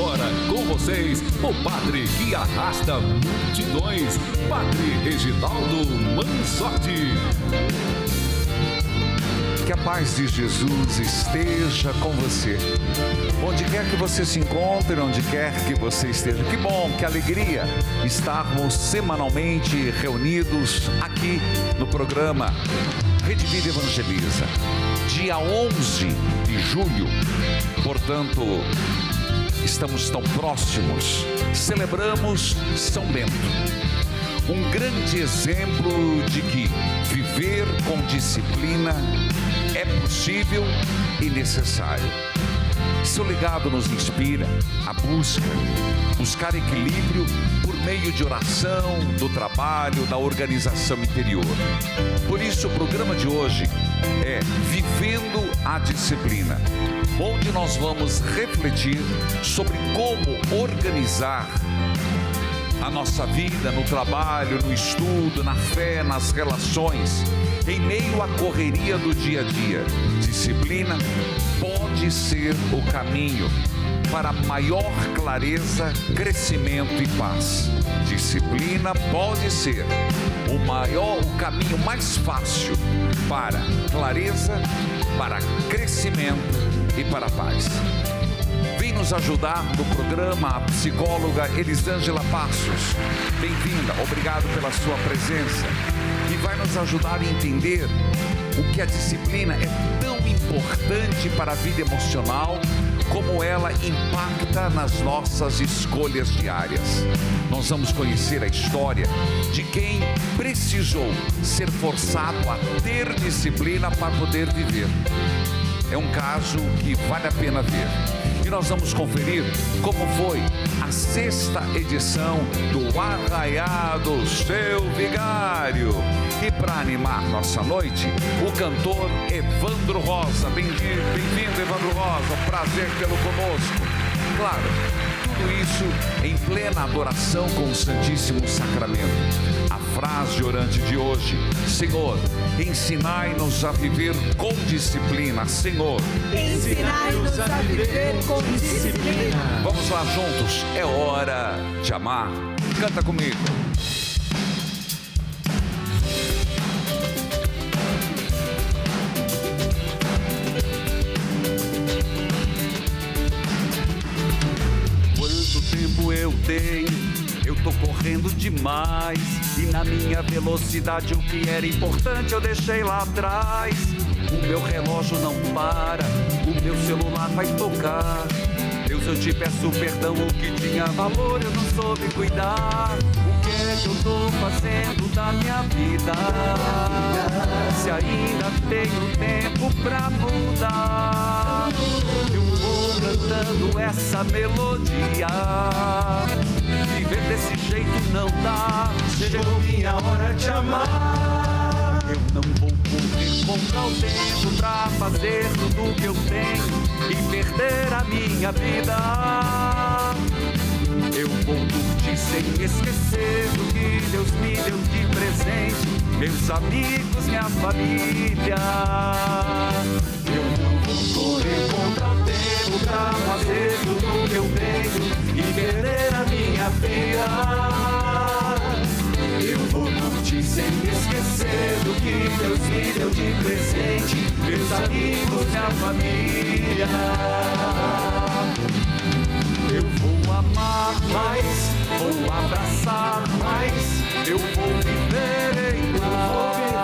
agora com vocês, o padre que arrasta multidões, Padre Reginaldo Manzotti. Que a paz de Jesus esteja com você. Onde quer que você se encontre, onde quer que você esteja. Que bom, que alegria estarmos semanalmente reunidos aqui no programa Rede Vida Evangeliza. Dia 11 de julho, portanto, estamos tão próximos. Celebramos São Bento. Um grande exemplo de que viver com disciplina é possível e necessário. Seu legado nos inspira a buscar equilíbrio por meio de oração, do trabalho, da organização interior. Por isso o programa de hoje é Vivendo a Disciplina, onde nós vamos refletir sobre como organizar a nossa vida no trabalho, no estudo, na fé, nas relações, em meio à correria do dia a dia. Disciplina pode ser o caminho para maior clareza, crescimento e paz. Disciplina pode ser o caminho mais fácil para clareza, para crescimento e para paz. Vem nos ajudar no programa a psicóloga Elisângela Passos. Bem-vinda, obrigado pela sua presença. E vai nos ajudar a entender o que a disciplina é tão importante para a vida emocional, como ela impacta nas nossas escolhas diárias. Nós vamos conhecer a história de quem precisou ser forçado a ter disciplina para poder viver. É um caso que vale a pena ver. E nós vamos conferir como foi a 6ª edição do Arraiado Seu Vigário. E para animar nossa noite, o cantor Evandro Rosa. Bem-vindo, Evandro Rosa. Prazer tê-lo conosco. Claro, tudo isso em plena adoração com o Santíssimo Sacramento. A frase orante de hoje: Senhor, ensinai-nos a viver com disciplina. Senhor, ensinai-nos a viver com disciplina. Vamos lá juntos, é hora de amar. Canta comigo. Quanto tempo eu tenho? Eu tô correndo demais, e na minha velocidade o que era importante eu deixei lá atrás. O meu relógio não para, o meu celular vai tocar. Deus, eu te peço perdão, o que tinha valor eu não soube cuidar. O que é que eu tô fazendo da minha vida? Se ainda tenho tempo pra mudar, eu vou cantando essa melodia. Viver desse jeito não dá. Chegou minha hora de amar. Eu não vou correr contra o tempo pra fazer tudo que eu tenho e perder a minha vida. Eu vou curtir sem esquecer do que Deus me deu de presente, meus amigos, minha família. Eu não vou correr contra o tempo pra fazer tudo que eu tenho e perder a minha vida. Eu vou curtir sem esquecer do que Deus me deu de presente, meus amigos, minha família. Eu vou amar mais, vou abraçar mais, eu vou viver em paz.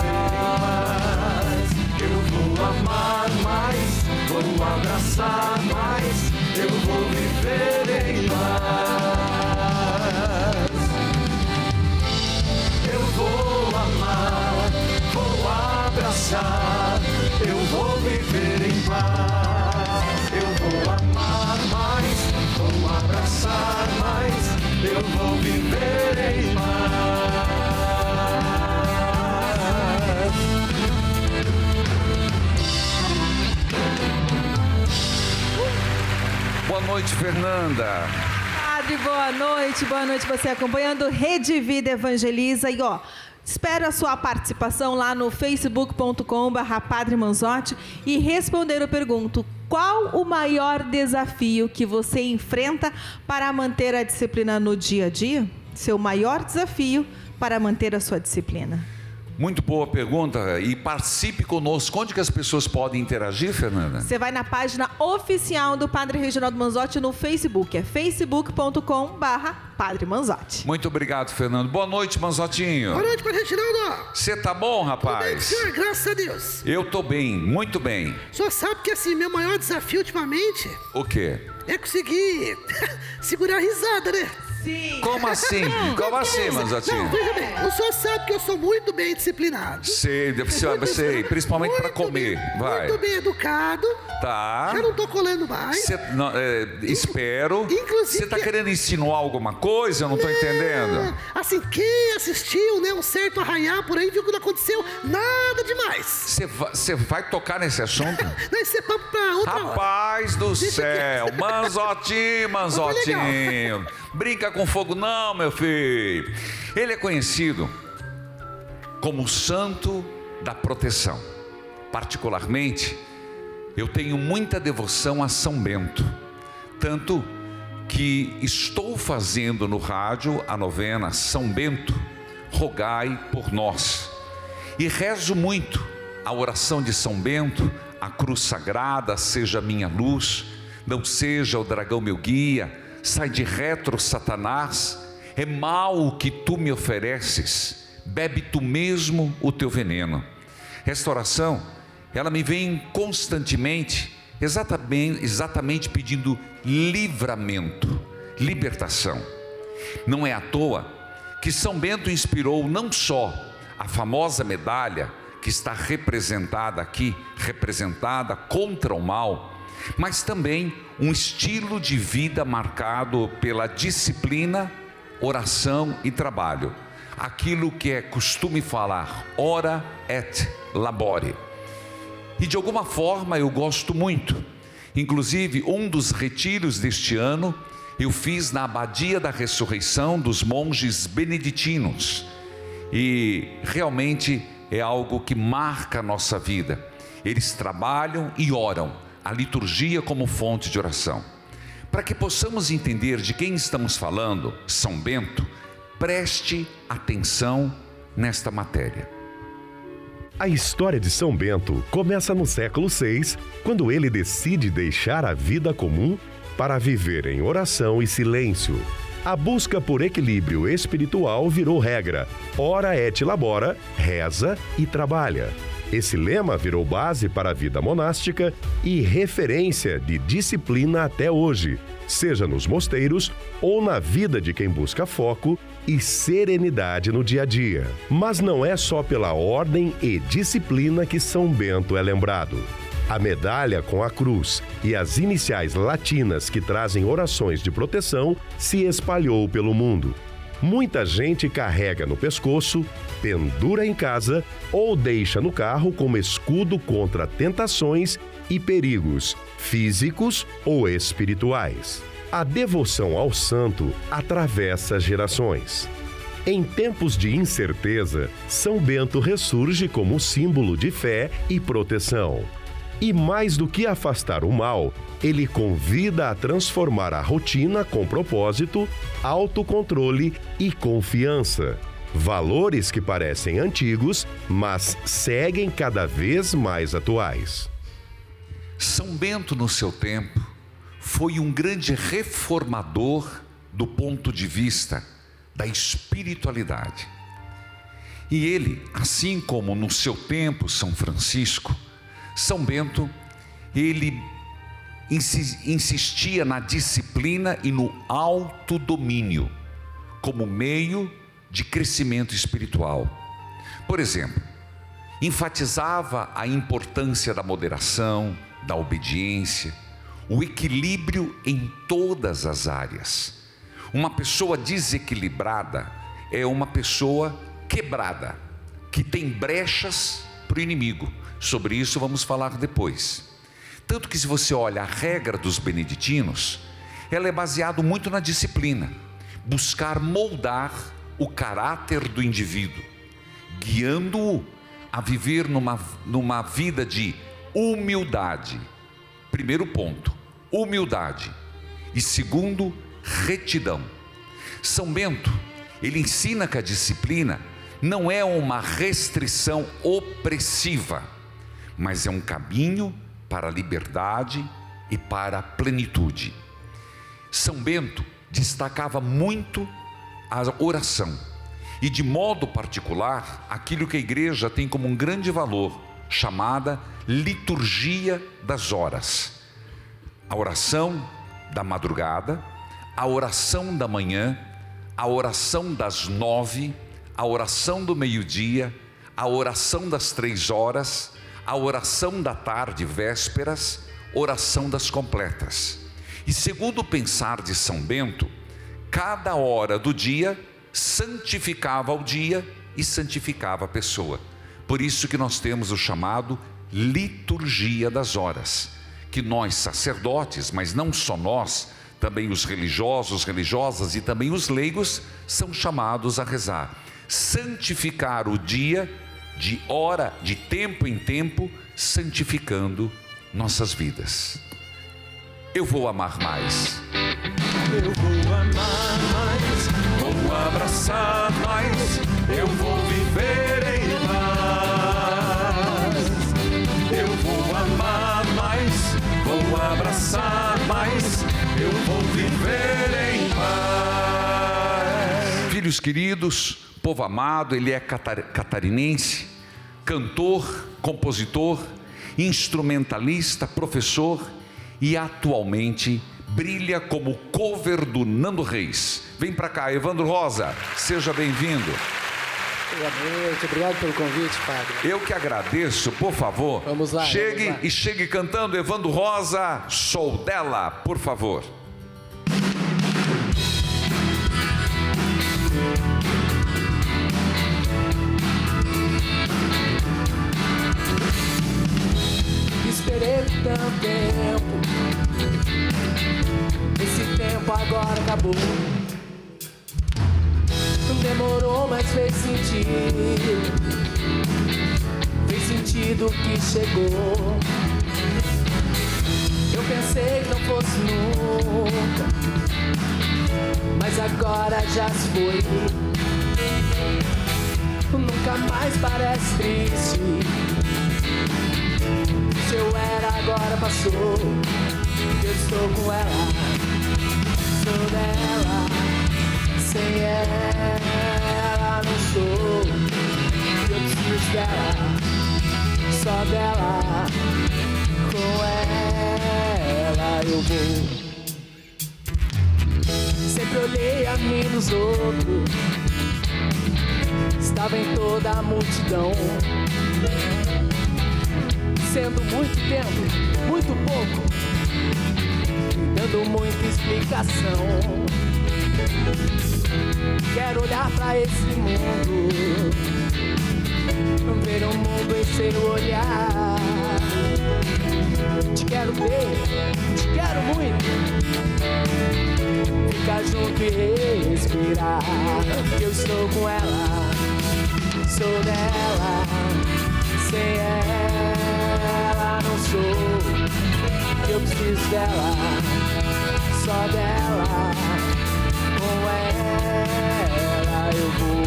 Eu vou amar mais, vou abraçar mais, eu vou viver em paz. Eu vou amar, vou abraçar, eu vou viver em paz. Eu vou amar mais, vou abraçar mais, eu vou viver em paz. Boa noite, Fernanda. Padre, boa noite você acompanhando Rede Vida Evangeliza. E Espero a sua participação lá no facebook.com/Padre Manzotti e responder eu pergunto: qual o maior desafio que você enfrenta para manter a disciplina no dia a dia? Seu maior desafio para manter a sua disciplina. Muito boa pergunta, e participe conosco. Onde que as pessoas podem interagir, Fernanda? Você vai na página oficial do Padre Reginaldo Manzotti no Facebook, é facebook.com/Padre Manzotti. Muito obrigado, Fernando. Boa noite, Manzotinho. Boa noite, Padre Reginaldo. Você tá bom, rapaz? Senhor, graças a Deus. Eu tô bem, muito bem. O senhor sabe que assim, meu maior desafio ultimamente O quê? é conseguir segurar a risada, né? Sim. Como assim? Como assim, Manzotinho? Não, veja bem, o senhor sabe que eu sou muito bem disciplinado. Sei, principalmente para comer. Vai. Muito bem educado. Tá. Já não tô colando mais. Espero. Inclusive Você tá querendo insinuar alguma coisa? Eu não tô entendendo. Assim, quem assistiu, né, um certo arraiar por aí, viu que não aconteceu nada demais. Você vai tocar nesse assunto? Não, isso é papo pra outra hora. Rapaz do Deixa céu, Manzotinho. Brinca com fogo não, meu filho. Ele é conhecido como o santo da proteção. Particularmente, eu tenho muita devoção a São Bento. Tanto que estou fazendo no rádio a novena São Bento, rogai por nós. E rezo muito a oração de São Bento: a cruz sagrada seja minha luz, não seja o dragão meu guia, sai de retro, Satanás, é mal o que tu me ofereces, bebe tu mesmo o teu veneno. Esta oração, ela me vem constantemente, exatamente pedindo livramento, libertação. Não é à toa que São Bento inspirou não só a famosa medalha que está representada aqui, representada contra o mal, mas também um estilo de vida marcado pela disciplina, oração e trabalho. Aquilo que é costume falar, ora et labore. E de alguma forma eu gosto muito. Inclusive, um dos retiros deste ano eu fiz na Abadia da Ressurreição dos monges beneditinos. E realmente é algo que marca a nossa vida. Eles trabalham e oram. A liturgia como fonte de oração. Para que possamos entender de quem estamos falando, São Bento, preste atenção nesta matéria. A história de São Bento começa no século VI, quando ele decide deixar a vida comum para viver em oração e silêncio. A busca por equilíbrio espiritual virou regra. Ora et labora, reza e trabalha. Esse lema virou base para a vida monástica e referência de disciplina até hoje, seja nos mosteiros ou na vida de quem busca foco e serenidade no dia a dia. Mas não é só pela ordem e disciplina que São Bento é lembrado. A medalha com a cruz e as iniciais latinas que trazem orações de proteção se espalhou pelo mundo. Muita gente carrega no pescoço, pendura em casa ou deixa no carro como escudo contra tentações e perigos físicos ou espirituais. A devoção ao santo atravessa gerações. Em tempos de incerteza, São Bento ressurge como símbolo de fé e proteção. E mais do que afastar o mal, ele convida a transformar a rotina com propósito, autocontrole e confiança. Valores que parecem antigos, mas seguem cada vez mais atuais. São Bento, no seu tempo, foi um grande reformador do ponto de vista da espiritualidade. E ele, assim como no seu tempo São Francisco, São Bento, ele insistia na disciplina e no autodomínio como meio de crescimento espiritual. Por exemplo, enfatizava a importância da moderação, da obediência, o equilíbrio em todas as áreas. Uma pessoa desequilibrada é uma pessoa quebrada, que tem brechas para o inimigo. Sobre isso vamos falar depois. Tanto que se você olha a regra dos beneditinos, ela é baseada muito na disciplina, buscar moldar o caráter do indivíduo. guiando-o a viver numa vida de humildade. Primeiro ponto, humildade. E segundo, retidão. São Bento, ele ensina que a disciplina não é uma restrição opressiva, mas é um caminho para a liberdade e para a plenitude. São Bento destacava muito a oração, e de modo particular, aquilo que a igreja tem como um grande valor, chamada liturgia das horas. A oração da madrugada, a oração da manhã, a oração das 9, a oração do meio-dia, a oração das 3 horas, a oração da tarde, vésperas, oração das completas. E segundo o pensar de São Bento, cada hora do dia santificava o dia e santificava a pessoa. Por isso que nós temos o chamado liturgia das horas, que nós sacerdotes, mas não só nós, também os religiosos, religiosas e também os leigos são chamados a rezar. Santificar o dia, de hora, de tempo em tempo, santificando nossas vidas. Eu vou amar mais. Eu vou amar mais, vou abraçar mais, eu vou viver em paz. Eu vou amar mais, vou abraçar mais, eu vou viver em paz. Filhos queridos, povo amado, ele é catarinense, cantor, compositor, instrumentalista, professor e atualmente brilha como cover do Nando Reis. Vem para cá, Evandro Rosa, seja bem-vindo. Boa noite, obrigado pelo convite, padre. Eu que agradeço, por favor. Vamos lá. Chegue e chegue cantando, Evandro Rosa, Sou Dela, por favor. Esperei tanto tempo, esse tempo agora acabou. Demorou, mas fez sentido que chegou. Eu pensei que não fosse nunca, mas agora já se foi. Nunca mais parece triste. Se eu era, agora passou. Eu estou com ela, sou dela. Sem ela não sou. Eu preciso dela, só dela. Com ela eu vou. Sempre olhei a mim nos outros, estava em toda a multidão, sendo muito tempo, muito pouco, dando muita explicação. Quero olhar pra esse mundo, ver o mundo em seu olhar. Te quero ver, te quero muito, ficar junto e respirar. Eu estou com ela, sou dela. Sem ela não sou. Eu preciso dela, só dela. Com ela eu vou.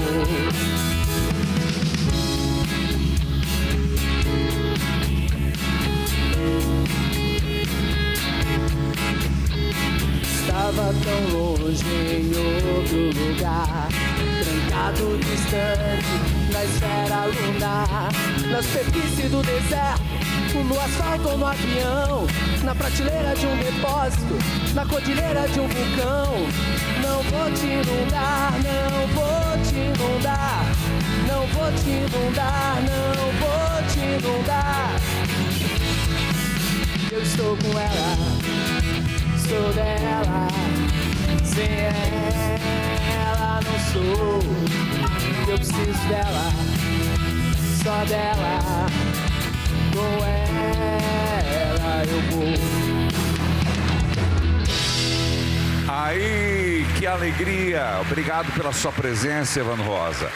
Estava tão longe em outro lugar, trancado, distante, na esfera lunar, na superfície do deserto, no asfalto ou no avião, na prateleira de um depósito, na cordilheira de um vulcão. Não vou te inundar, não vou te inundar, não vou te inundar, não vou te inundar. Eu estou com ela, sou dela. Sem ela não sou. Eu preciso dela, só dela. Com ela eu vou. Aí, que alegria! Obrigado pela sua presença, Evandro Rosa.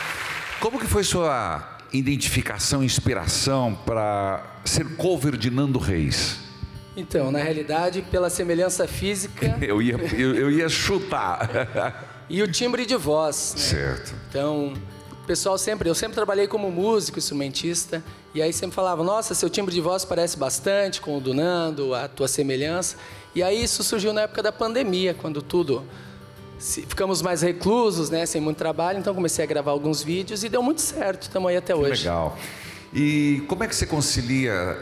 Como que foi sua identificação, inspiração para ser cover de Nando Reis? Então, na realidade, pela semelhança física... Eu ia chutar. E o timbre de voz. Né? Certo. Então, o pessoal eu sempre trabalhei como músico, instrumentista, e aí sempre falava, nossa, seu timbre de voz parece bastante com o do Nando, a tua semelhança. E aí isso surgiu na época da pandemia, quando ficamos mais reclusos, né, sem muito trabalho, então comecei a gravar alguns vídeos e deu muito certo, estamos aí até hoje. Legal. E como é que você concilia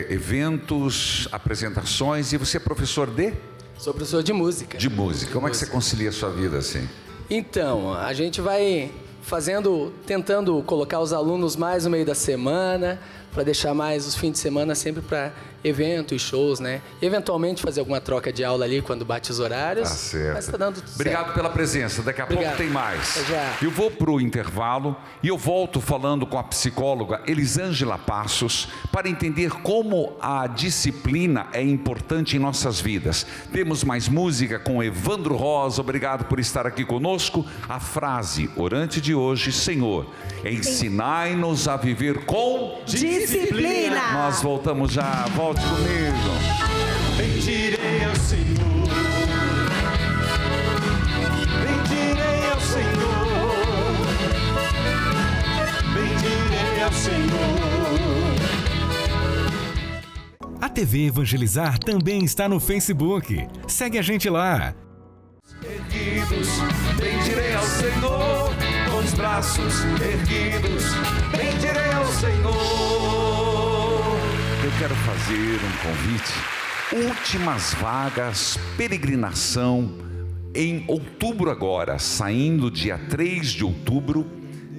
eventos, apresentações, e você é professor de? Sou professor de música. De música. Como é que você concilia a sua vida assim? Então, a gente vai tentando colocar os alunos mais no meio da semana, para deixar mais os fins de semana sempre para eventos e shows, né? E eventualmente fazer alguma troca de aula ali quando bate os horários. Tá certo. Mas tá dando tudo Obrigado certo. pela presença. Daqui a pouco tem mais. Já. Eu vou pro intervalo e eu volto falando com a psicóloga Elisângela Passos para entender como a disciplina é importante em nossas vidas. Temos mais música com Evandro Rosa. Obrigado por estar aqui conosco. A frase orante de hoje: Senhor, ensinai-nos a viver com disciplina. Nós voltamos já. Volte comigo. Bendirei ao Senhor. Bendirei ao Senhor. Bendirei ao Senhor. A TV Evangelizar também está no Facebook. Segue a gente lá. Erguidos, bendirei ao Senhor. Com os braços erguidos, bendirei ao Senhor. Eu quero fazer um convite. Últimas vagas, peregrinação em outubro agora, saindo dia 3 de outubro,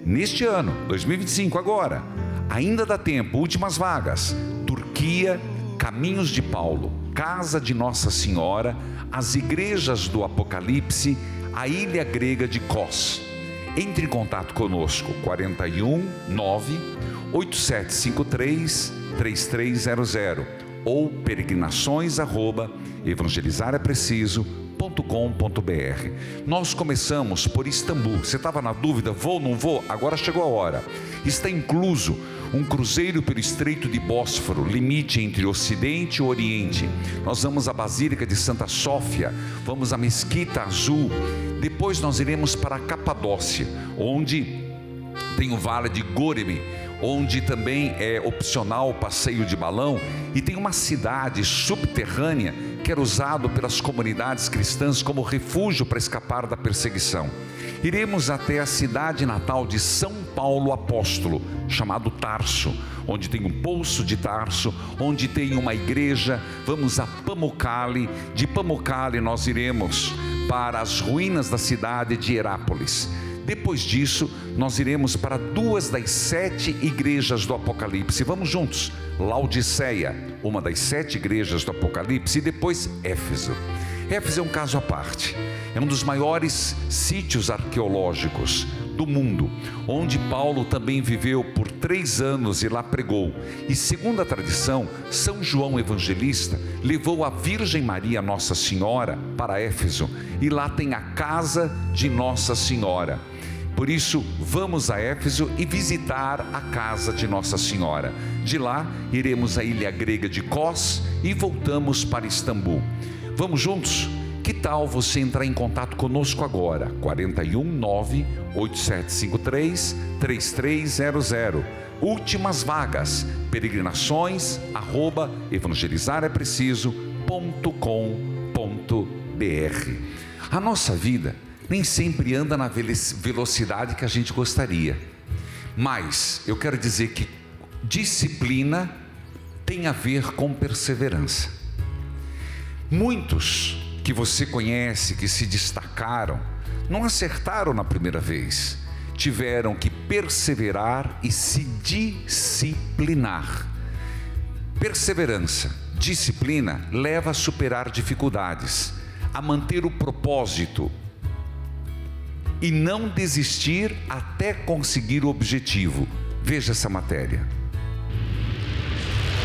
neste ano, 2025 agora. Ainda dá tempo, últimas vagas. Turquia, Caminhos de Paulo, Casa de Nossa Senhora, as igrejas do Apocalipse, a ilha grega de Kos. Entre em contato conosco, 41 9 8753 3300 ou peregrinações@evangelizarepreciso.com.br. Nós começamos por Istambul. Você estava na dúvida, vou ou não vou? Agora chegou a hora. Está incluso um cruzeiro pelo Estreito de Bósforo, limite entre Ocidente e Oriente. Nós vamos à Basílica de Santa Sófia, vamos à Mesquita Azul. Depois nós iremos para a Capadócia, onde tem o Vale de Goreme, onde também é opcional o passeio de balão, e tem uma cidade subterrânea que era usado pelas comunidades cristãs como refúgio para escapar da perseguição. Iremos até a cidade natal de São Paulo Apóstolo, chamado Tarso, onde tem um poço de Tarso, onde tem uma igreja. Vamos a Pamukkale. De Pamukkale nós iremos para as ruínas da cidade de Herápolis. Depois disso, nós iremos para 2 das 7 igrejas do Apocalipse. Vamos juntos. Laodiceia, uma das 7 igrejas do Apocalipse, e depois Éfeso. Éfeso é um caso à parte. É um dos maiores sítios arqueológicos do mundo, onde Paulo também viveu por 3 anos e lá pregou. E segundo a tradição, São João Evangelista levou a Virgem Maria, Nossa Senhora, para Éfeso, e lá tem a casa de Nossa Senhora. Por isso, vamos a Éfeso e visitar a casa de Nossa Senhora. De lá, iremos à ilha grega de Kos e voltamos para Istambul. Vamos juntos? Que tal você entrar em contato conosco agora? 41 9 8753 3300. Últimas vagas. peregrinações@evangelizarepreciso.com.br. A nossa vida nem sempre anda na velocidade que a gente gostaria, mas eu quero dizer que disciplina tem a ver com perseverança. Muitos que você conhece, que se destacaram, não acertaram na primeira vez, tiveram que perseverar e se disciplinar. Perseverança, disciplina leva a superar dificuldades, a manter o propósito e não desistir até conseguir o objetivo. Veja essa matéria.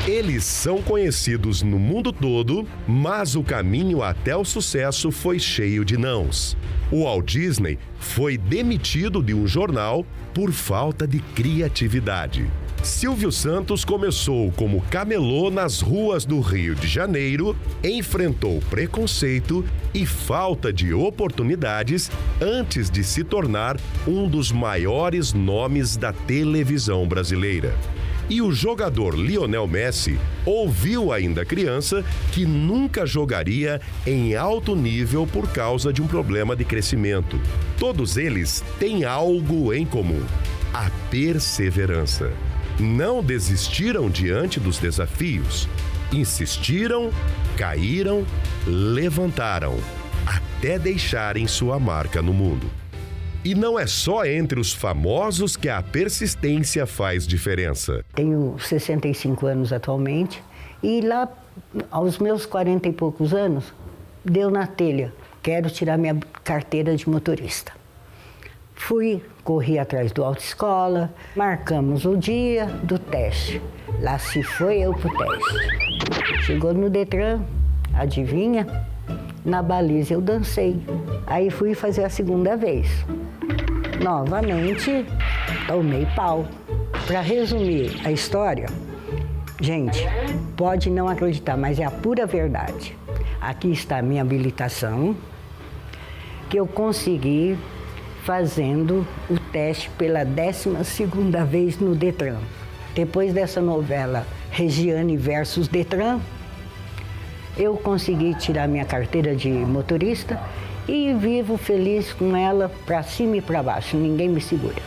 Eles são conhecidos no mundo todo, mas o caminho até o sucesso foi cheio de nãos. O Walt Disney foi demitido de um jornal por falta de criatividade. Silvio Santos começou como camelô nas ruas do Rio de Janeiro, enfrentou preconceito e falta de oportunidades antes de se tornar um dos maiores nomes da televisão brasileira. E o jogador Lionel Messi ouviu ainda criança que nunca jogaria em alto nível por causa de um problema de crescimento. Todos eles têm algo em comum: a perseverança. Não desistiram diante dos desafios. Insistiram, caíram, levantaram, até deixarem sua marca no mundo. E não é só entre os famosos que a persistência faz diferença. Tenho 65 anos atualmente e lá, aos meus 40 e poucos anos, deu na telha. Quero tirar minha carteira de motorista. Corri atrás do autoescola, marcamos o dia do teste. Lá se foi eu pro teste. Chegou no Detran, adivinha? Na baliza eu dancei. Aí fui fazer a segunda vez. Novamente, tomei pau. Para resumir a história, gente, pode não acreditar, mas é a pura verdade. Aqui está a minha habilitação, que eu consegui fazendo o teste pela 12ª vez no Detran. Depois dessa novela Regiane versus Detran, eu consegui tirar minha carteira de motorista e vivo feliz com ela para cima e para baixo. Ninguém me segura.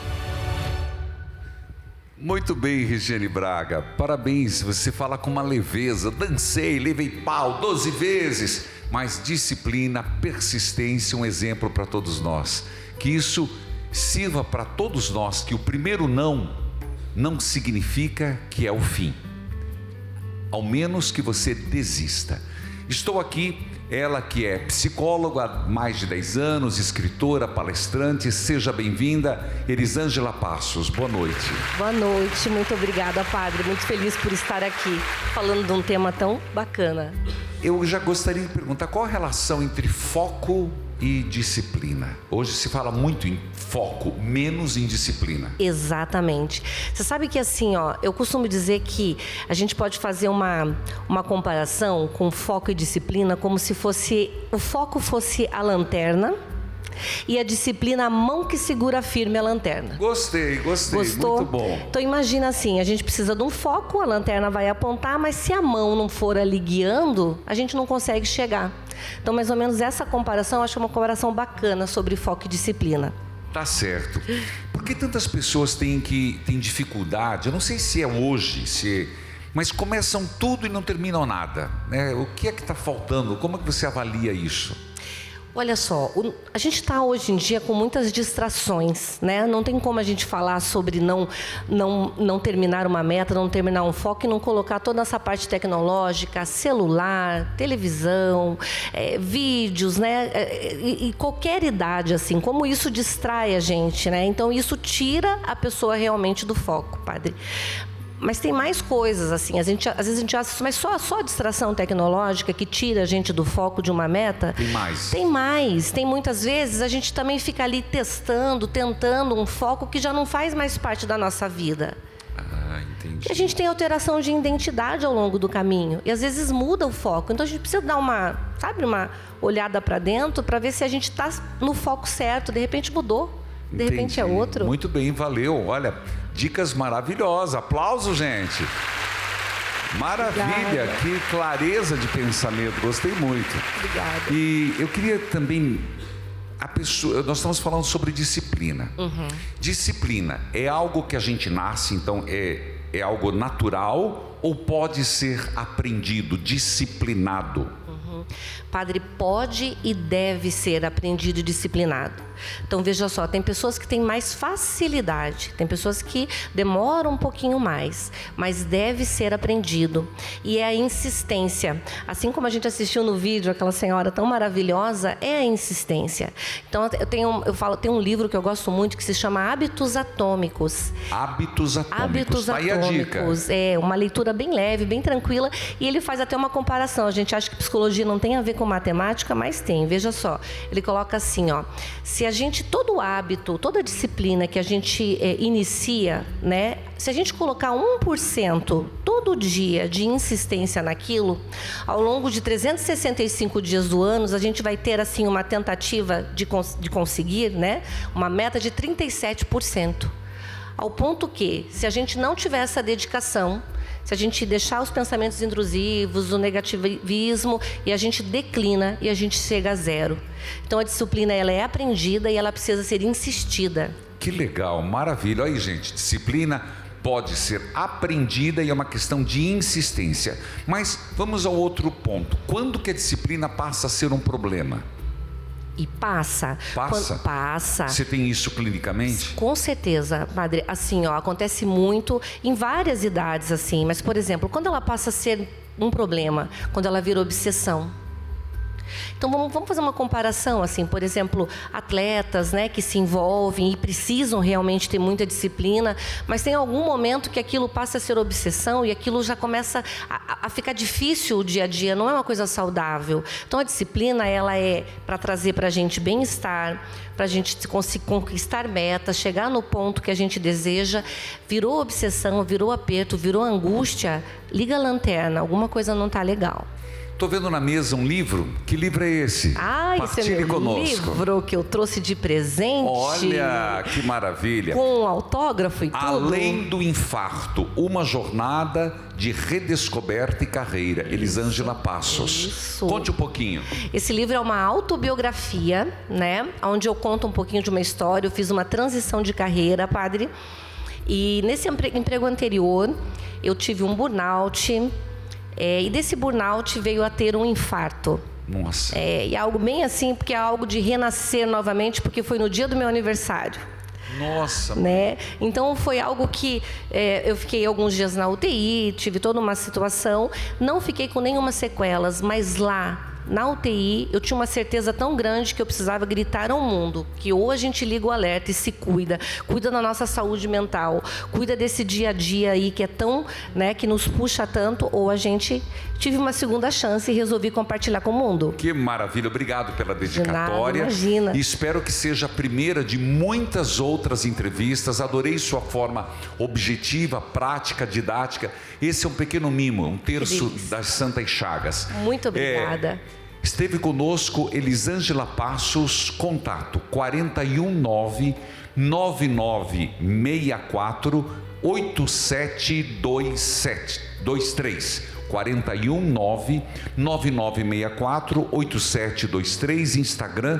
Muito bem, Regiane Braga. Parabéns, você fala com uma leveza. Dancei, levei pau 12 vezes. Mas disciplina, persistência, um exemplo para todos nós. Que isso sirva para todos nós, que o primeiro não significa que é o fim. Ao menos que você desista. Estou aqui, ela que é psicóloga há mais de 10 anos, escritora, palestrante. Seja bem-vinda, Elisângela Passos. Boa noite. Boa noite, muito obrigada, padre. Muito feliz por estar aqui, falando de um tema tão bacana. Eu já gostaria de perguntar, qual a relação entre foco e disciplina? Hoje se fala muito em foco, menos em disciplina. Exatamente. Você sabe que assim, eu costumo dizer que a gente pode fazer uma comparação com foco e disciplina como se o foco fosse a lanterna e a disciplina a mão que segura firme a lanterna. Gostei. Gostou? Muito bom. Então imagina assim, a gente precisa de um foco, a lanterna vai apontar, mas se a mão não for ali guiando, a gente não consegue chegar. Então mais ou menos essa comparação, eu acho uma comparação bacana sobre foco e disciplina. Tá certo. Por que tantas pessoas têm dificuldade? Eu não sei se é hoje, mas começam tudo e não terminam nada, né? O que é que está faltando? Como é que você avalia isso? Olha só, a gente está hoje em dia com muitas distrações, né? Não tem como a gente falar sobre não terminar uma meta, não terminar um foco e não colocar toda essa parte tecnológica, celular, televisão, vídeos, né? E qualquer idade, assim, como isso distrai a gente, né? Então isso tira a pessoa realmente do foco, padre. Mas tem mais coisas, assim, às vezes a gente acha, mas só a distração tecnológica que tira a gente do foco de uma meta? Tem mais. Tem mais. Tem muitas vezes a gente também fica ali tentando um foco que já não faz mais parte da nossa vida. Ah, entendi. E a gente tem alteração de identidade ao longo do caminho. E às vezes muda o foco. Então a gente precisa dar uma olhada para dentro para ver se a gente está no foco certo. De repente mudou. De repente é outro. Muito bem, valeu. Olha, dicas maravilhosas. Aplausos, gente. Maravilha, obrigada. Que clareza de pensamento. Gostei muito. Obrigada. E eu queria também... nós estamos falando sobre disciplina. Uhum. Disciplina é algo que a gente nasce, então é algo natural ou pode ser aprendido, disciplinado? Uhum. Padre, pode e deve ser aprendido e disciplinado. Então, veja só, tem pessoas que têm mais facilidade, tem pessoas que demoram um pouquinho mais, mas deve ser aprendido. E é a insistência. Assim como a gente assistiu no vídeo, aquela senhora tão maravilhosa, é a insistência. Então, tem um livro que eu gosto muito que se chama Hábitos Atômicos. Hábitos Atômicos. Hábitos Aí a dica. Atômicos. É uma leitura bem leve, bem tranquila, e ele faz até uma comparação. A gente acha que psicologia não tem a ver com matemática, mas tem. Veja só, ele coloca assim, ó, se a gente, todo hábito, toda disciplina que a gente inicia, né, se a gente colocar 1% todo dia de insistência naquilo, ao longo de 365 dias do ano, a gente vai ter assim uma tentativa de conseguir, né, uma meta de 37%. Ao ponto que, se a gente não tiver essa dedicação, se a gente deixar os pensamentos intrusivos, o negativismo, e a gente declina e a gente chega a zero. Então, a disciplina ela é aprendida e ela precisa ser insistida. Que legal, maravilha. Aí, gente, disciplina pode ser aprendida e é uma questão de insistência. Mas vamos ao outro ponto. Quando que a disciplina passa a ser um problema? E passa. Passa? Passa. Você tem isso clinicamente? Com certeza, padre. Assim, ó, acontece muito em várias idades, assim. Mas, por exemplo, quando ela passa a ser um problema, quando ela vira obsessão. Então, vamos fazer uma comparação, assim, por exemplo, atletas, né, que se envolvem e precisam realmente ter muita disciplina, mas tem algum momento que aquilo passa a ser obsessão e aquilo já começa a ficar difícil o dia a dia, não é uma coisa saudável. Então, a disciplina, ela é para trazer para a gente bem-estar, para a gente conseguir conquistar metas, chegar no ponto que a gente deseja. Virou obsessão, virou aperto, virou angústia, liga a lanterna, alguma coisa não está legal. Estou vendo na mesa um livro. Que livro é esse? Esse é meu livro que eu trouxe de presente. Olha, que maravilha. Com um autógrafo e tudo. Além do infarto, uma jornada de redescoberta e carreira. Elisângela Passos. Isso. Conte um pouquinho. Esse livro é uma autobiografia, né? Onde eu conto um pouquinho de uma história. Eu fiz uma transição de carreira, padre. E nesse emprego anterior, eu tive um burnout. E desse burnout veio a ter um infarto. Nossa. E algo bem assim, porque é algo de renascer novamente, porque foi no dia do meu aniversário. Nossa. Né? Então foi algo que eu fiquei alguns dias na UTI, tive toda uma situação, não fiquei com nenhuma sequelas, mas lá na UTI eu tinha uma certeza tão grande que eu precisava gritar ao mundo que ou a gente liga o alerta e se cuida da nossa saúde mental, cuida desse dia a dia aí que é tão, né, que nos puxa tanto, ou a gente tive uma segunda chance e resolvi compartilhar com o mundo. Que maravilha, obrigado pela dedicatória. Imagina. E espero que seja a primeira de muitas outras entrevistas. Adorei sua forma objetiva, prática, didática. Esse é um pequeno mimo, um terço das Santas Chagas. Muito obrigada. Esteve conosco Elisângela Passos, contato 419-9964-8723. 419-9964-8723, Instagram,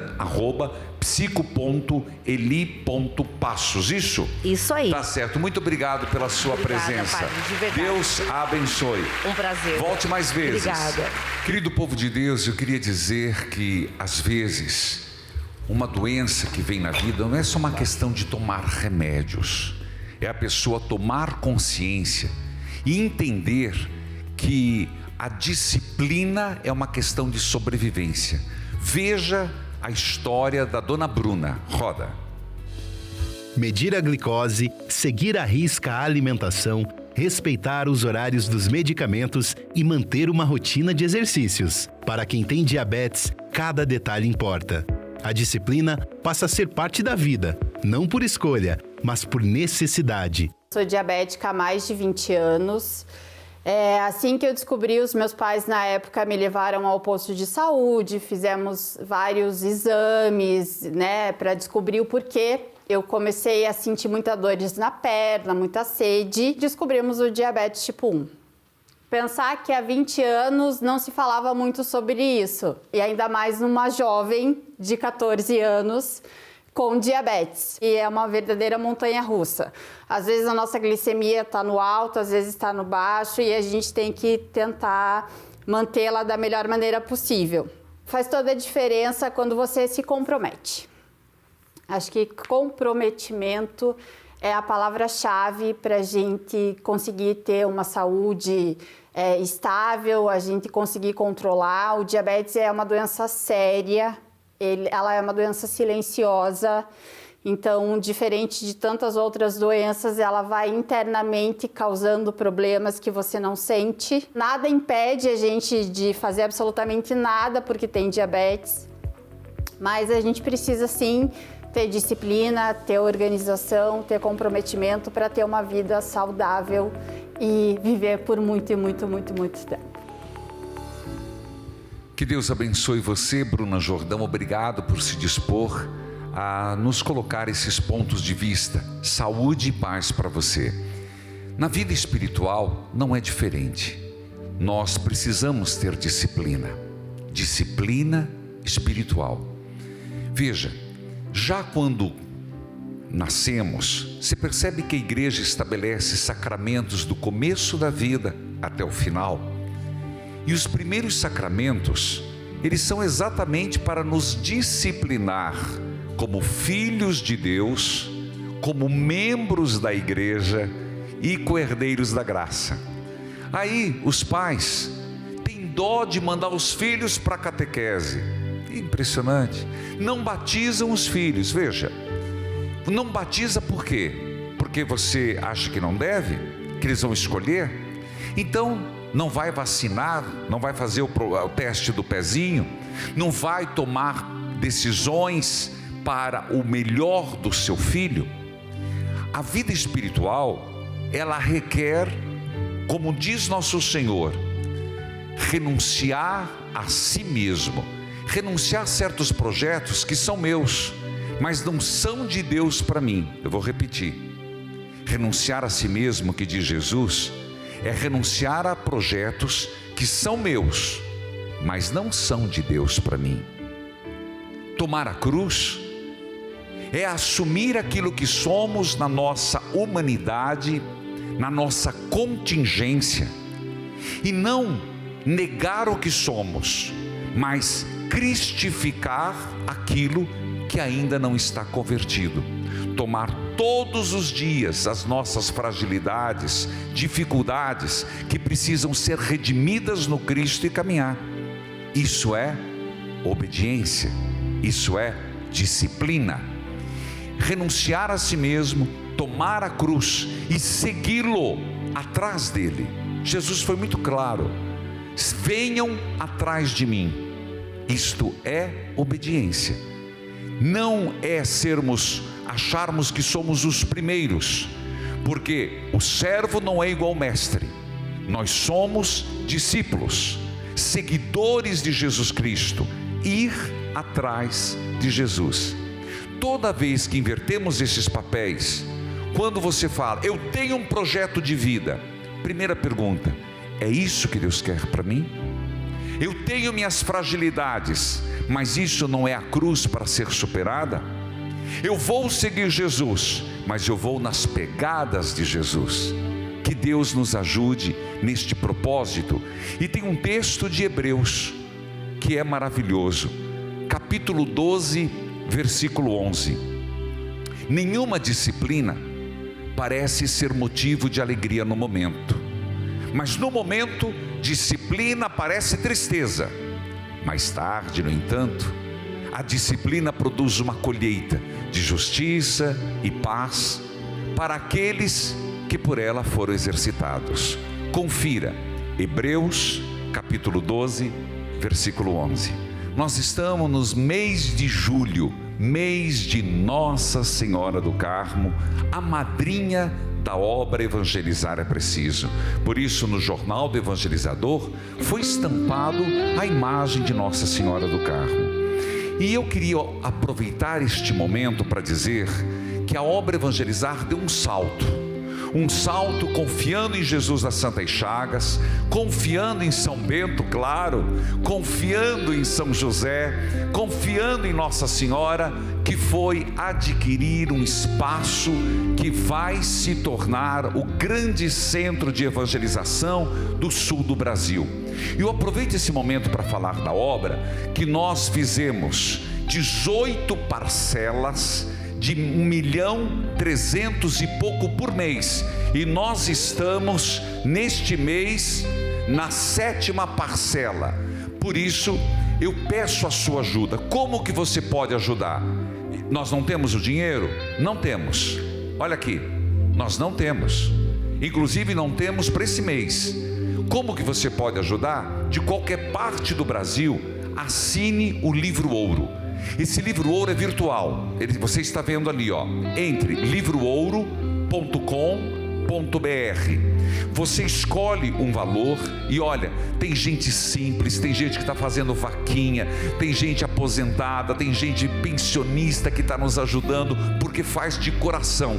@psico.eli.passos. Isso aí. Tá certo. Muito obrigado pela sua presença. Padre, de verdade. Deus abençoe. Um prazer. Volte mais vezes. Obrigada. Querido povo de Deus, eu queria dizer que, às vezes, uma doença que vem na vida não é só uma questão de tomar remédios. É a pessoa tomar consciência e entender que a disciplina é uma questão de sobrevivência. Veja a história da Dona Bruna. Roda. Medir a glicose, seguir à risca a alimentação, respeitar os horários dos medicamentos e manter uma rotina de exercícios. Para quem tem diabetes, cada detalhe importa. A disciplina passa a ser parte da vida, não por escolha, mas por necessidade. Sou diabética há mais de 20 anos. Assim que eu descobri, os meus pais na época me levaram ao posto de saúde, fizemos vários exames, né, para descobrir o porquê. Eu comecei a sentir muitas dores na perna, muita sede. Descobrimos o diabetes tipo 1. Pensar que há 20 anos não se falava muito sobre isso, e ainda mais numa jovem de 14 anos com diabetes. E é uma verdadeira montanha-russa. Às vezes a nossa glicemia está no alto, às vezes está no baixo, e a gente tem que tentar mantê-la da melhor maneira possível. Faz toda a diferença quando você se compromete. Acho que comprometimento é a palavra-chave para a gente conseguir ter uma saúde estável, a gente conseguir controlar. O diabetes é uma doença séria, ela é uma doença silenciosa. Então, diferente de tantas outras doenças, ela vai internamente causando problemas que você não sente. Nada impede a gente de fazer absolutamente nada porque tem diabetes, mas a gente precisa sim ter disciplina, ter organização, ter comprometimento para ter uma vida saudável e viver por muito tempo. Que Deus abençoe você, Bruna Jordão. Obrigado por se dispor a nos colocar esses pontos de vista. Saúde e paz para você. Na vida espiritual não é diferente. Nós precisamos ter disciplina espiritual. Veja, já quando nascemos, se percebe que a igreja estabelece sacramentos do começo da vida até o final. E os primeiros sacramentos, eles são exatamente para nos disciplinar como filhos de Deus, como membros da igreja e co-herdeiros da graça. Aí os pais têm dó de mandar os filhos para a catequese. Impressionante. Não batizam os filhos. Veja, não batiza por quê? Porque você acha que não deve? Que eles vão escolher? Então não vai vacinar, não vai fazer o teste do pezinho, não vai tomar decisões para o melhor do seu filho. A vida espiritual, ela requer, como diz nosso Senhor, renunciar a si mesmo, renunciar a certos projetos que são meus, mas não são de Deus para mim. Eu vou repetir: renunciar a si mesmo, que diz Jesus, é renunciar a projetos que são meus, mas não são de Deus para mim. Tomar a cruz é assumir aquilo que somos na nossa humanidade, na nossa contingência, e não negar o que somos, mas cristificar aquilo que ainda não está convertido. Tomar todos os dias as nossas fragilidades, dificuldades que precisam ser redimidas no Cristo e caminhar. Isso é obediência, isso é disciplina. Renunciar a si mesmo, tomar a cruz e segui-lo atrás dele. Jesus foi muito claro: venham atrás de mim. Isto é obediência. Não é acharmos que somos os primeiros, porque o servo não é igual ao mestre. Nós somos discípulos, seguidores de Jesus Cristo, ir atrás de Jesus. Toda vez que invertemos esses papéis, quando você fala, eu tenho um projeto de vida, primeira pergunta, é isso que Deus quer para mim? Eu tenho minhas fragilidades, mas isso não é a cruz para ser superada? Eu vou seguir Jesus, mas eu vou nas pegadas de Jesus. Que Deus nos ajude neste propósito. E tem um texto de Hebreus que é maravilhoso, capítulo 12, versículo 11. Nenhuma disciplina parece ser motivo de alegria no momento, mas no momento, disciplina parece tristeza. Mais tarde, no entanto, a disciplina produz uma colheita de justiça e paz para aqueles que por ela foram exercitados. Confira, Hebreus, capítulo 12, versículo 11. Nós estamos no mês de julho, mês de Nossa Senhora do Carmo, a madrinha da obra Evangelizar é Preciso. Por isso, no Jornal do Evangelizador foi estampado a imagem de Nossa Senhora do Carmo. E eu queria aproveitar este momento para dizer que a obra Evangelizar deu um salto confiando em Jesus das Santas Chagas, confiando em São Bento, claro, confiando em São José, confiando em Nossa Senhora, que foi adquirir um espaço que vai se tornar o grande centro de evangelização do sul do Brasil. E eu aproveito esse momento para falar da obra que nós fizemos 18 parcelas de 1.300.000 e pouco por mês. E nós estamos, neste mês, na 7ª parcela. Por isso, eu peço a sua ajuda. Como que você pode ajudar? Nós não temos o dinheiro? Não temos. Olha aqui, nós não temos. Inclusive não temos para esse mês. Como que você pode ajudar? De qualquer parte do Brasil, assine o Livro Ouro. Esse Livro Ouro é virtual. Você está vendo ali, ó. Entre livroouro.com.br. Você escolhe um valor e olha, tem gente simples, tem gente que está fazendo vaquinha, tem gente aposentada, tem gente pensionista que está nos ajudando porque faz de coração.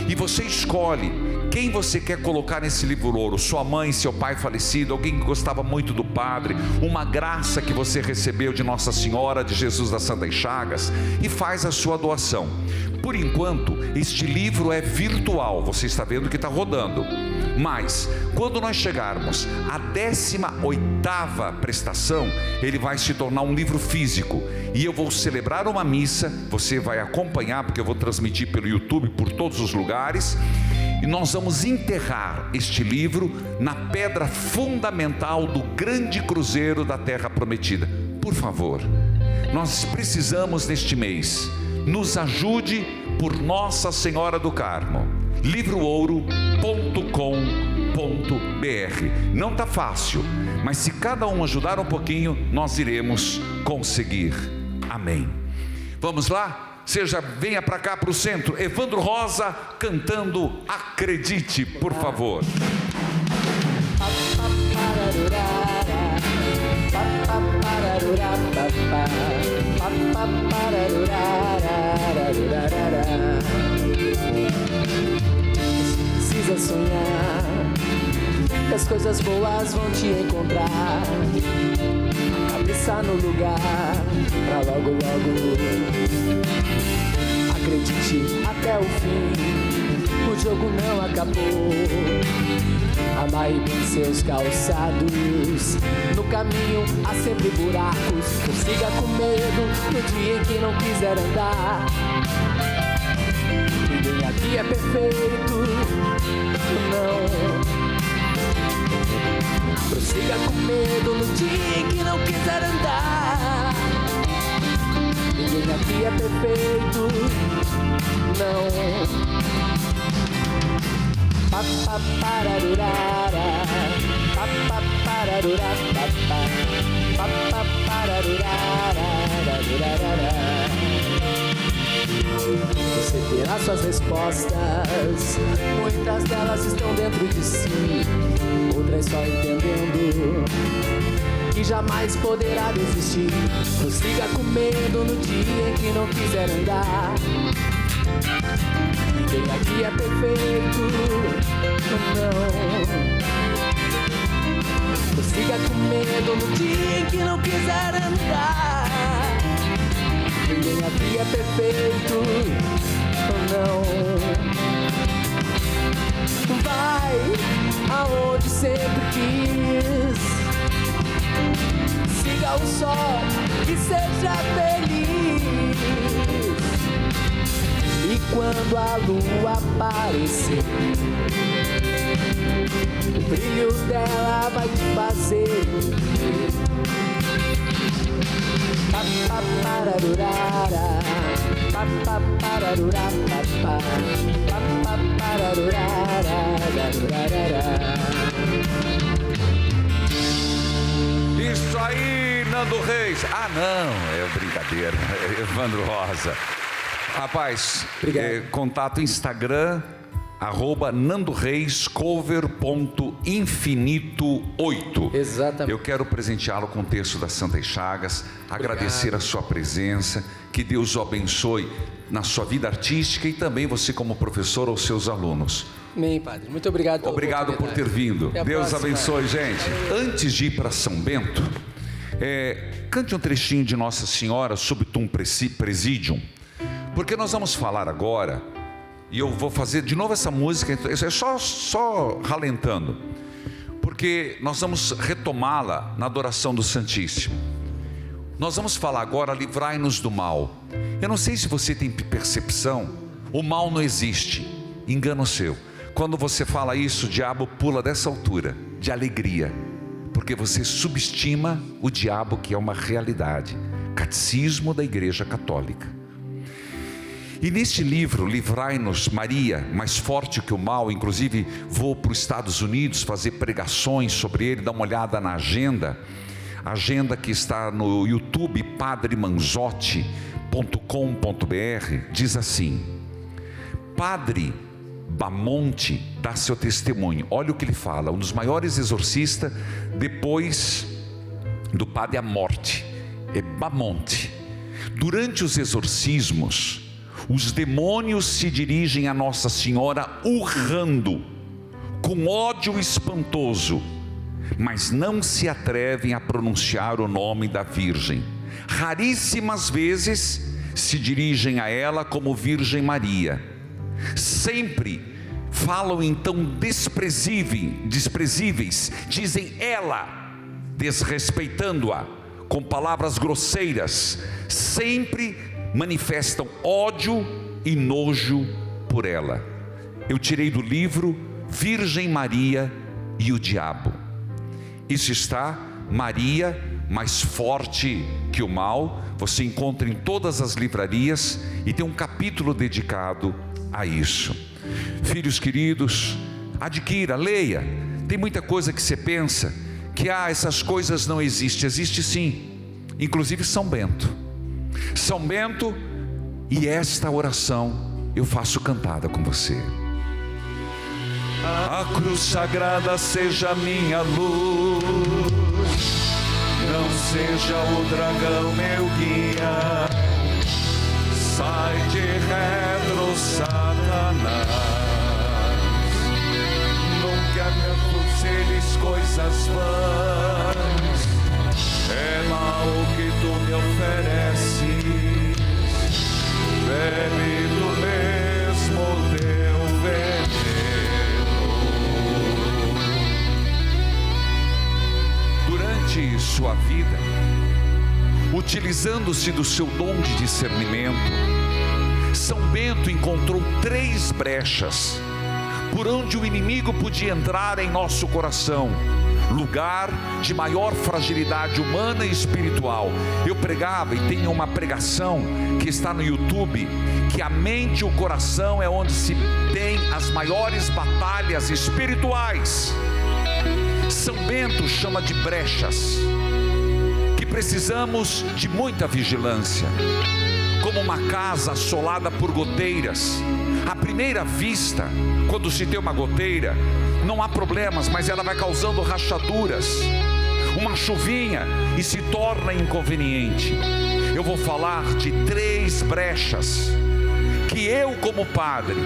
E você escolhe quem você quer colocar nesse Livro Ouro. Sua mãe, seu pai falecido, alguém que gostava muito do padre, uma graça que você recebeu de Nossa Senhora de Jesus das Santas Chagas, e faz a sua doação. Por enquanto, este livro é virtual, você está vendo que está rodando. Mas, quando nós chegarmos à 18ª prestação, ele vai se tornar um livro físico. E eu vou celebrar uma missa, você vai acompanhar, porque eu vou transmitir pelo YouTube, por todos os lugares. E nós vamos enterrar este livro na pedra fundamental do grande cruzeiro da Terra Prometida. Por favor, nós precisamos neste mês. Nos ajude por Nossa Senhora do Carmo. livroouro.com.br. Não está fácil, mas se cada um ajudar um pouquinho, nós iremos conseguir. Amém. Vamos lá? Venha para cá para o centro. Evandro Rosa cantando Acredite, por favor. Precisa sonhar que as coisas boas vão te encontrar. Cabeça no lugar pra logo, logo. Acredite até o fim, o jogo não acabou. Amarre bem seus calçados, no caminho há sempre buracos. Não siga com medo no dia em que não quiser andar. Ninguém aqui é perfeito, não. Prossiga com medo no dia em que não quiser andar. Ninguém aqui é perfeito, não. Você terá suas respostas, muitas delas estão dentro de si, outras só entendendo que jamais poderá desistir. Prossiga com medo no dia em que não quiser andar. Ninguém aqui é perfeito, não. Prossiga com medo no dia em que não quiser andar. Ninguém aqui é perfeito, não. Vai aonde sempre quis. Siga o sol e seja feliz. E quando a lua aparecer, o brilho dela vai te fazer Isso aí, Nando Reis. Ah, não, é brincadeira. Evandro Rosa. Rapaz, contato Instagram, @nandoreiscover.infinito8. Exatamente. Eu quero presenteá-lo com o texto das Santas Chagas, agradecer a sua presença, que Deus o abençoe na sua vida artística e também você como professor aos seus alunos. Amém, padre. Muito obrigado. Obrigado por ter vindo. Deus próxima. Abençoe, gente. Antes de ir para São Bento, cante um trechinho de Nossa Senhora Subtum Praesidium, porque nós vamos falar agora, e eu vou fazer de novo essa música, é só ralentando, porque nós vamos retomá-la na adoração do Santíssimo. Nós vamos falar agora, livrai-nos do mal. Eu não sei se você tem percepção, o mal não existe, engano seu. Quando você fala isso, o diabo pula dessa altura, de alegria, porque você subestima o diabo, que é uma realidade. Catecismo da Igreja Católica. E neste livro, Livrai-nos, Maria, mais forte que o mal, inclusive vou para os Estados Unidos fazer pregações sobre ele, dá uma olhada na agenda que está no YouTube, padremanzotti.com.br, diz assim: Padre Bamonte dá seu testemunho. Olha o que ele fala, um dos maiores exorcistas depois do Padre Amorte, é Bamonte. Durante os exorcismos, os demônios se dirigem a Nossa Senhora urrando, com ódio espantoso, mas não se atrevem a pronunciar o nome da Virgem. Raríssimas vezes se dirigem a ela como Virgem Maria. Sempre falam então desprezíveis, dizem ela, desrespeitando-a, com palavras grosseiras, sempre manifestam ódio e nojo por ela. Eu tirei do livro Virgem Maria e o Diabo. Isso está, Maria, mais forte que o mal. Você encontra em todas as livrarias e tem um capítulo dedicado a isso. Filhos queridos, adquira, leia. Tem muita coisa que você pensa que essas coisas não existem. Existe sim, inclusive São Bento. São Bento, e esta oração eu faço cantada com você. A cruz sagrada seja minha luz, não seja o dragão meu guia. Sai de retro, Satanás, nunca me aconselhes coisas vãs. É mal o que tu me ofereces, bebe do mesmo teu veneno. Durante sua vida, utilizando-se do seu dom de discernimento, São Bento encontrou 3 brechas por onde o inimigo podia entrar em nosso coração, lugar de maior fragilidade humana e espiritual. Eu pregava, e tenho uma pregação que está no YouTube, que a mente e o coração é onde se tem as maiores batalhas espirituais. São Bento chama de brechas, que precisamos de muita vigilância, como uma casa assolada por goteiras. À primeira vista, quando se tem uma goteira, não há problemas, mas ela vai causando rachaduras, uma chuvinha, e se torna inconveniente. Eu vou falar de 3 brechas que eu, como padre,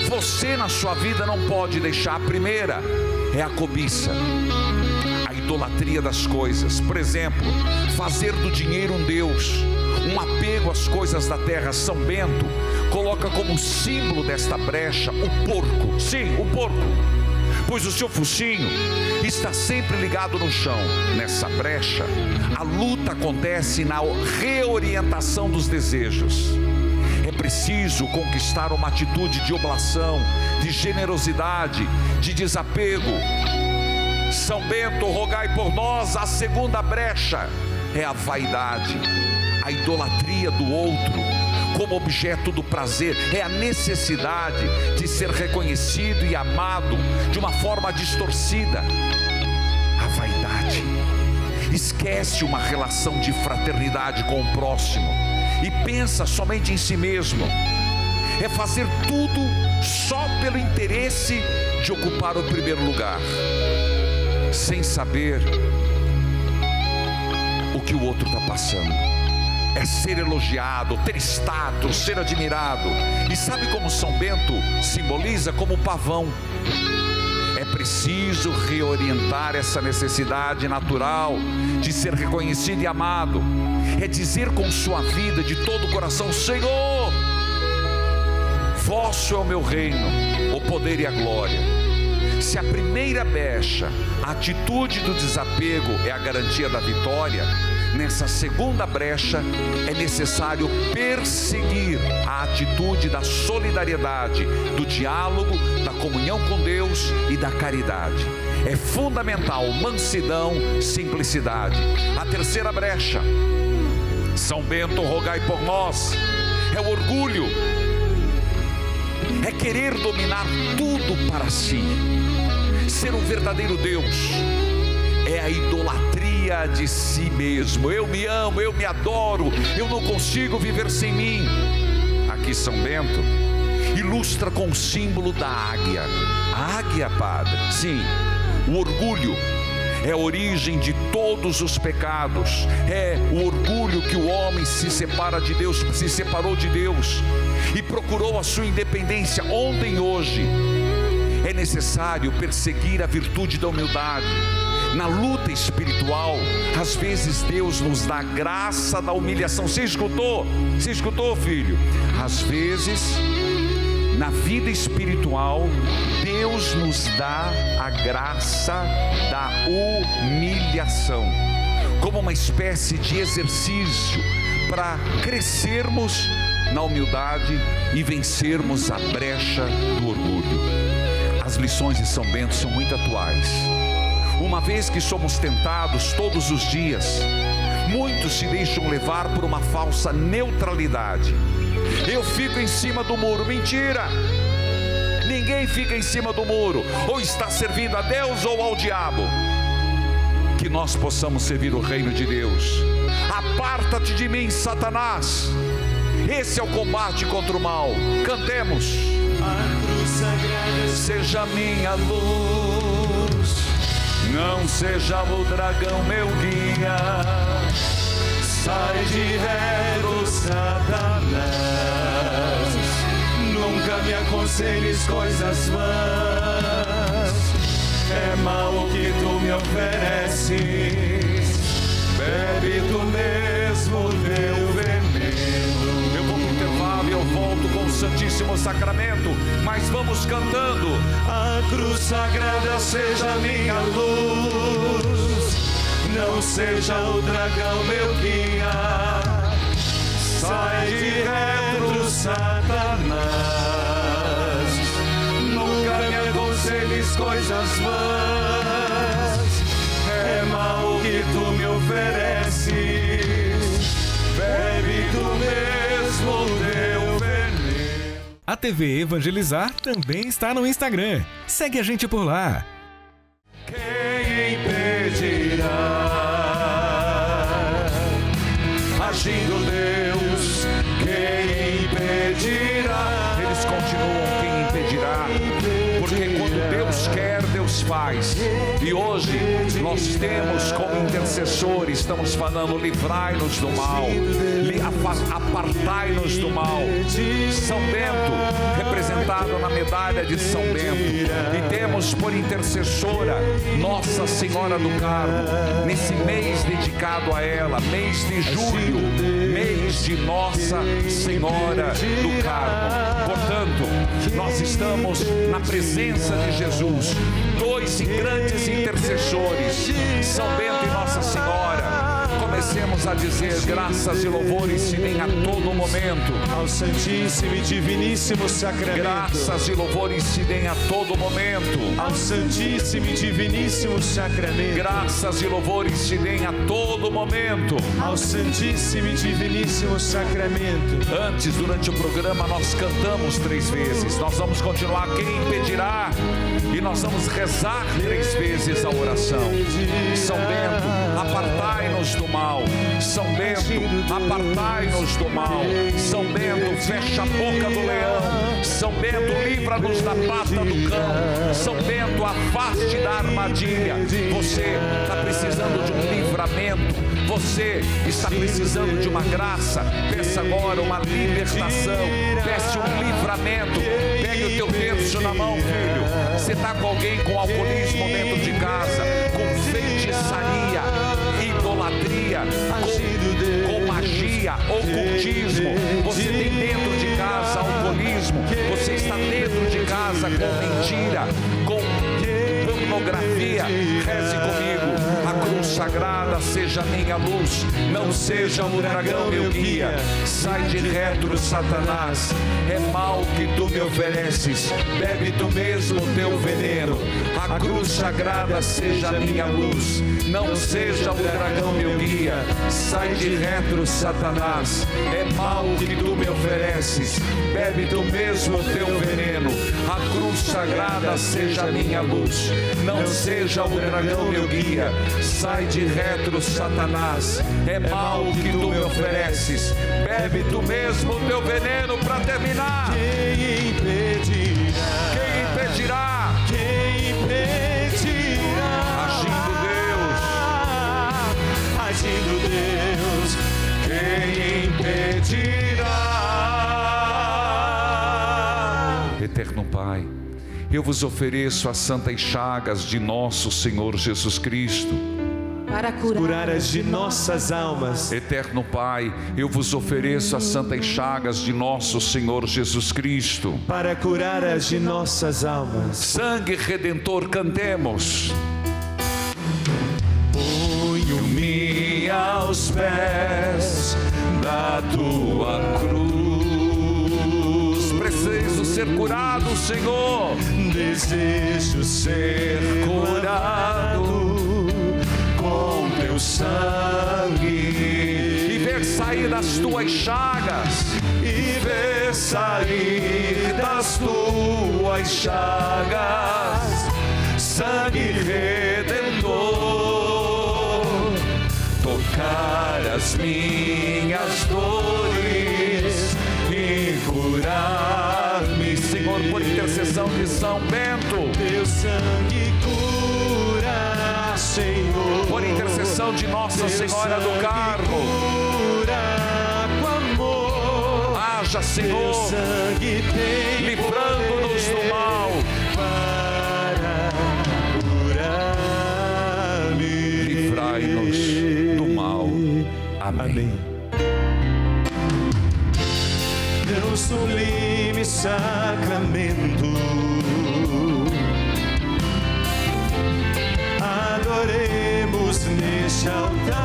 você na sua vida não pode deixar. A primeira é a cobiça, a idolatria das coisas. Por exemplo, fazer do dinheiro um Deus, um apego às coisas da terra. São Bento coloca como símbolo desta brecha o porco. Sim, o porco, pois o seu focinho está sempre ligado no chão. Nessa brecha, a luta acontece na reorientação dos desejos. É preciso conquistar uma atitude de oblação, de generosidade, de desapego. São Bento, rogai por nós. A segunda brecha é a vaidade, a idolatria do outro como objeto do prazer. É a necessidade de ser reconhecido e amado de uma forma distorcida. A vaidade esquece uma relação de fraternidade com o próximo e pensa somente em si mesmo. É fazer tudo só pelo interesse de ocupar o primeiro lugar, sem saber o que o outro está passando. É ser elogiado, ter status, ser admirado. E sabe como São Bento simboliza? Como o pavão. É preciso reorientar essa necessidade natural de ser reconhecido e amado. É dizer com sua vida de todo o coração: Senhor, vosso é o meu reino, o poder e a glória. Se a primeira brecha, a atitude do desapego, é a garantia da vitória, nessa segunda brecha, é necessário perseguir a atitude da solidariedade, do diálogo, da comunhão com Deus e da caridade. É fundamental mansidão, simplicidade. A terceira brecha, São Bento, rogai por nós, é o orgulho, é querer dominar tudo para si, ser um verdadeiro Deus, é a idolatria de si mesmo. Eu me amo, eu me adoro, eu não consigo viver sem mim. Aqui São Bento ilustra com o símbolo da águia. A águia, padre, sim, o orgulho é a origem de todos os pecados. É o orgulho que o homem se separa de Deus, se separou de Deus e procurou a sua independência ontem e hoje. É necessário perseguir a virtude da humildade. Na luta espiritual, às vezes Deus nos dá a graça da humilhação. Você escutou? Você escutou, filho? Às vezes, na vida espiritual, Deus nos dá a graça da humilhação, como uma espécie de exercício para crescermos na humildade e vencermos a brecha do orgulho. As lições de São Bento são muito atuais. Uma vez que somos tentados todos os dias, muitos se deixam levar por uma falsa neutralidade. Eu fico em cima do muro. Mentira! Ninguém fica em cima do muro. Ou está servindo a Deus ou ao diabo. Que nós possamos servir o reino de Deus. Aparta-te de mim, Satanás. Esse é o combate contra o mal. Cantemos. A cruz sagrada seja minha luz, não seja o dragão meu guia. Sai de reto, Satanás, nunca me aconselhes coisas vãs. É mal o que tu me ofereces, bebe tu mesmo teu veneno. Eu vou pro intervalo e eu volto com o Santíssimo Sacramento, mas vamos cantando. A cruz sagrada seja minha luz, não seja o dragão meu guia. Sai de reto, Satanás, nunca me aconselhes coisas vãs. É mal o que tu me ofereces, bebe tu mesmo teu veneno. A TV Evangelizar também está no Instagram. Segue a gente por lá. Quem impedirá? Agindo Deus, quem impedirá? Eles continuam, quem impedirá? Porque quando Deus quer, Deus faz. E hoje nós temos como intercessores, estamos falando, livrai-nos do mal, apartai-nos do mal. São Bento, representado na medalha de São Bento. E temos por intercessora Nossa Senhora do Carmo, nesse mês dedicado a ela, mês de julho, mês de Nossa Senhora do Carmo. Portanto, nós estamos na presença de Jesus, dois grandes intercessores, São Bento e Nossa Senhora. Comecemos a dizer graças e louvores se deem a todo momento ao Santíssimo e Diviníssimo Sacramento. Graças e louvores se deem a todo momento ao Santíssimo e Diviníssimo Sacramento. Graças e louvores se deem a todo momento ao Santíssimo e Diviníssimo Sacramento. Antes, durante o programa, nós cantamos 3 vezes. Nós vamos continuar, quem impedirá? E nós vamos rezar 3 vezes a oração. São Bento, apartai-nos do mal. São Bento, apartai-nos do mal. São Bento, fecha a boca do leão. São Bento, livra-nos da pata do cão. São Bento, afaste da armadilha. Você está precisando de um livramento. Você está precisando de uma graça. Peça agora uma libertação. Peça um livramento. Pegue o teu terço na mão, filho. Você está com alguém com alcoolismo dentro de casa, com feitiçaria, idolatria, com magia, ocultismo. Você tem dentro de casa alcoolismo. Você está dentro de casa com mentira, com pornografia. Reze comigo. A cruz sagrada seja minha luz, não seja o dragão meu guia. Sai de retro, Satanás, é mal que tu me ofereces, bebe tu mesmo o teu veneno. A cruz sagrada seja minha luz, não seja o dragão meu guia. Sai de retro, Satanás, é mal que tu me ofereces, bebe tu mesmo o teu veneno. A cruz sagrada seja minha luz, não seja o dragão meu guia. Sai de retro, Satanás, é mal que tu me ofereces, bebe tu mesmo o teu veneno. Para terminar, quem impedirá? Quem impedirá? Quem impedirá? Agindo Deus, Quem impedirá? Eterno Pai, eu vos ofereço as santas chagas de nosso Senhor Jesus Cristo, para curar as de nossas almas. Eterno Pai, eu vos ofereço as santas chagas de nosso Senhor Jesus Cristo, para curar as de nossas almas. Sangue redentor, cantemos. Ponho-me aos pés da tua cruz. Preciso ser curado, Senhor. Desejo ser curado com teu sangue e ver sair das tuas chagas, e ver sair das tuas chagas sangue redentor, tocar as minhas dores e curar-me, Senhor, por intercessão de São Bento. Teu sangue cura, Senhor, por intercessão de Nossa Senhora do Carmo, cura com amor. Haja, Senhor, livrando-nos do mal, para curar-me. Livrai-nos do mal. Amém. Teu sublime sacramento, adoremos neste altar,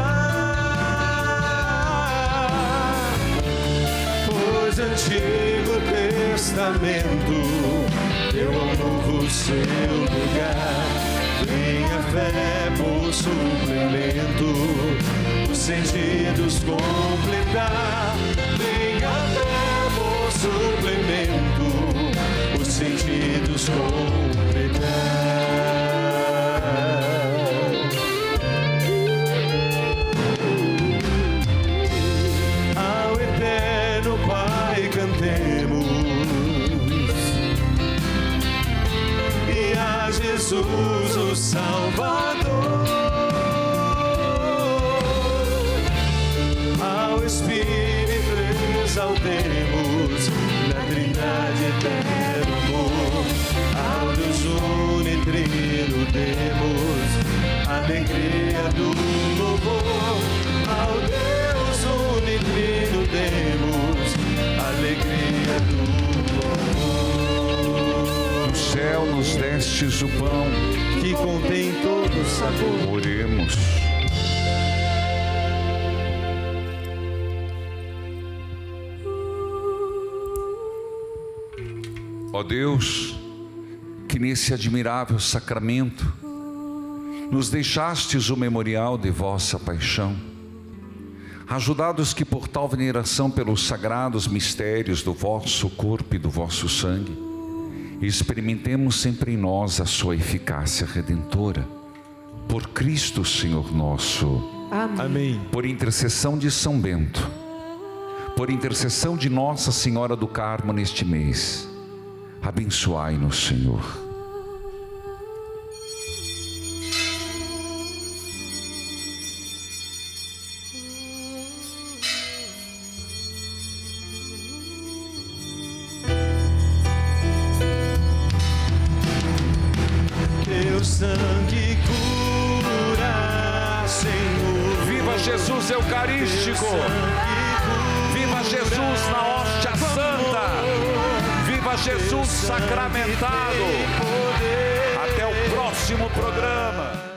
pois Antigo Testamento deu ao Novo seu lugar. Vem a fé por suplemento, os sentidos completar. Vem a fé por suplemento, os sentidos completar. Ao eterno Pai cantemos, e a Jesus o Salvador. Ao Espírito exaltemos, na Trindade eterno amor. Ao Deus unitrino demos alegria do louvor. Ao Deus unitrino demos alegria do louvor. Do céu nos destes o pão que contém todo o sabor. Oremos. Ó Deus, que nesse admirável sacramento nos deixastes o memorial de vossa paixão, ajudados que por tal veneração pelos sagrados mistérios do vosso corpo e do vosso sangue, experimentemos sempre em nós a sua eficácia redentora. Por Cristo Senhor nosso. Amém. Por intercessão de São Bento, por intercessão de Nossa Senhora do Carmo neste mês, abençoai-nos, Senhor. Teu sangue cura, Senhor. Viva Jesus Eucarístico! Viva Jesus na hóstia santa! Viva Jesus sacramentado! Até o próximo programa!